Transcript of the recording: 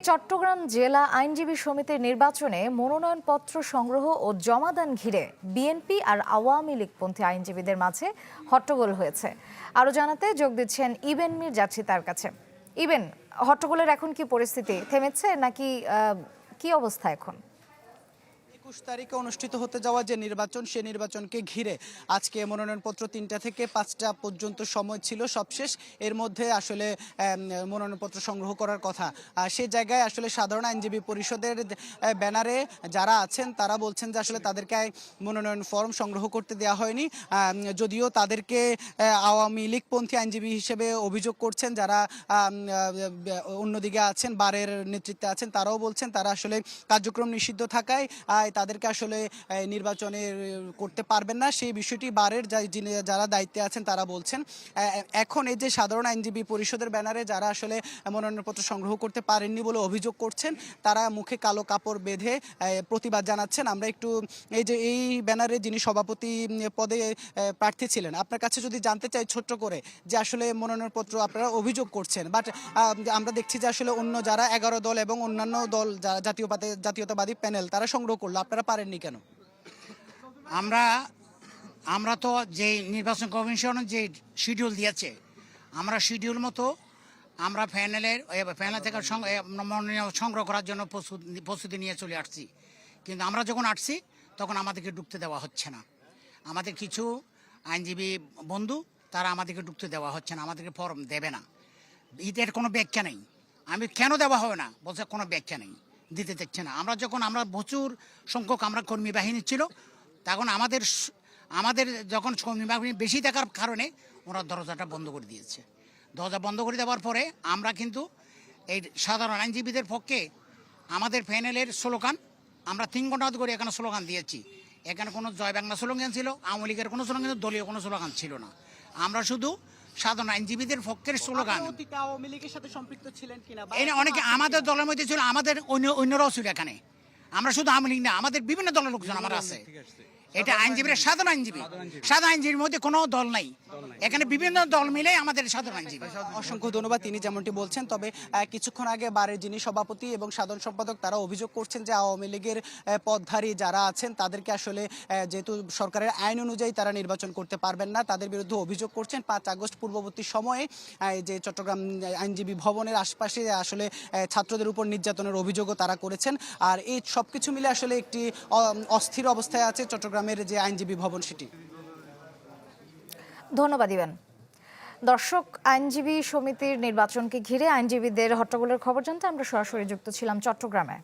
চট্টগ্রাম জেলা আইনজীবী সমিতির নির্বাচনে মনোনয়নপত্র সংগ্রহ ও জমাদান ঘিরে বিএনপি আর আওয়ামী লীগপন্থী আইনজীবীদের মাঝে হট্টগোল হয়েছে। আরও জানাতে যোগ দিচ্ছেন ইবেন মীর, যাচ্ছি তার কাছে। ইবেন, হট্টগোলের এখন কি পরিস্থিতি, থেমেছে নাকি কি অবস্থা এখন? ২১ তারিখে অনুষ্ঠিত হতে যাওয়া যে নির্বাচন, সে নির্বাচনকে ঘিরে আজকে মনোনয়নপত্র ৩টা থেকে 5টা পর্যন্ত সময় ছিল সবশেষ। এর মধ্যে আসলে মনোনয়নপত্র সংগ্রহ করার কথা। সে জায়গায় আসলে সাধারণ আইনজীবী পরিষদের ব্যানারে যারা আছেন তারা বলছেন যে আসলে তাদেরকে মনোনয়ন ফর্ম সংগ্রহ করতে দেওয়া হয়নি। যদিও তাদেরকে আওয়ামী লীগপন্থী আইনজীবী হিসেবে অভিযোগ করছেন যারা অন্যদিকে আছেন, বারের নেতৃত্বে আছেন, তারাও বলছেন তারা আসলে কার্যক্রম নিষিদ্ধ থাকায় তাদেরকে আসলে নির্বাচনে করতে পারবেন না। সেই বিষয়টি বারের যারা দায়িত্বে আছেন তারা বলছেন। এখন এই যে সাধারণ আইনজীবী পরিষদের ব্যানারে যারা আসলে মনোনয়নপত্র সংগ্রহ করতে পারেননি বলে অভিযোগ করছেন, তারা মুখে কালো কাপড় বেঁধে প্রতিবাদ জানাচ্ছেন। আমরা একটু এই ব্যানারে যিনি সভাপতি পদে প্রার্থী ছিলেন, আপনার কাছে যদি জানতে চাই ছোট্ট করে যে আসলে মনোনয়নপত্র আপনারা অভিযোগ করছেন, বাট আমরা দেখছি যে আসলে অন্য যারা 11 দল এবং অন্যান্য দল জাতীয়তাবাদী প্যানেল তারা সংগ্রহ করলো, আপনারা পারেননি কেন? আমরা তো যে নির্বাচন কমিশন যে শিডিউল দিয়েছে, আমরা শিডিউল মতো আমরা প্যানেল থেকে মনোনয়ন সংগ্রহ করার জন্য প্রস্তুতি নিয়ে চলে আসছি। কিন্তু আমরা যখন আসছি তখন আমাদেরকে ঢুকতে দেওয়া হচ্ছে না। আমাদের কিছু আইনজীবী বন্ধু তারা আমাদেরকে ঢুকতে দেওয়া হচ্ছে না, আমাদেরকে ফর্ম দেবে না। এর কোনো ব্যাখ্যা নেই। আমি কেন দেওয়া হবে না বলছে, কোনো ব্যাখ্যা নেই, দিতে দিচ্ছে না। আমরা প্রচুর সংখ্যক আমরা কর্মী বাহিনী ছিল, তখন আমাদের যখন কর্মী বাহিনী বেশি থাকার কারণে ওরা দরজাটা বন্ধ করে দিয়েছে। দরজা বন্ধ করে দেওয়ার পরে আমরা কিন্তু এই সাধারণ আইনজীবীদের পক্ষে আমাদের প্যানেলের স্লোগান আমরা 3 ঘন্টা করে এখানে স্লোগান দিয়েছি। এখানে কোনো জয় বাংলা স্লোগান ছিল, আওয়ামী লীগের কোনো স্লোগান, দলীয় কোনো স্লোগান ছিল না। আমরা শুধু সাধারণ আইনজীবীদের পক্ষের স্লোগান। আওয়ামী লীগের সাথে সম্পৃক্ত ছিলেন কিনা? অনেকে আমাদের দলের মধ্যে ছিল, আমাদের অন্যরাও ছিল এখানে। আমরা শুধু আওয়ামী লীগ না, আমাদের বিভিন্ন দলের লোকজন আমার আছে। এটা আইনজীবীরা সাধারণ আইনজীবীর মধ্যে কোনো দল নাই, এখানে বিভিন্ন দল মিলে আমাদের সাধারণ আইনজীবী। অসংখ্য ধন্যবাদ, তিনি যেমনটি বলছেন। তবে কিছুক্ষণ আগে বারের যিনি সভাপতি এবং সাধারণ সম্পাদক তারা অভিযোগ করছেন যে আওয়ামী লীগের পদধারী যারা আছেন তাদেরকে আসলে যেহেতু সরকারের আইন অনুযায়ী তারা নির্বাচন করতে পারবেন না, তাদের বিরুদ্ধে অভিযোগ করছেন। 5 আগস্ট পূর্ববর্তী সময়ে যে চট্টগ্রাম আইনজীবী ভবনের আশপাশে আসলে ছাত্রদের উপর নির্যাতনের অভিযোগও তারা করেছেন। আর এই সব কিছু মিলে আসলে একটি অস্থির অবস্থায় আছে চট্টগ্রামের যে আইনজীবী ভবন সেটি। ধন্যবাদ ইবেন। দর্শক, আইনজীবী সমিতির নির্বাচনকে ঘিরে আইনজীবীদের হট্টগোলের খবর জানতে আমরা সরাসরি যুক্ত ছিলাম চট্টগ্রামে।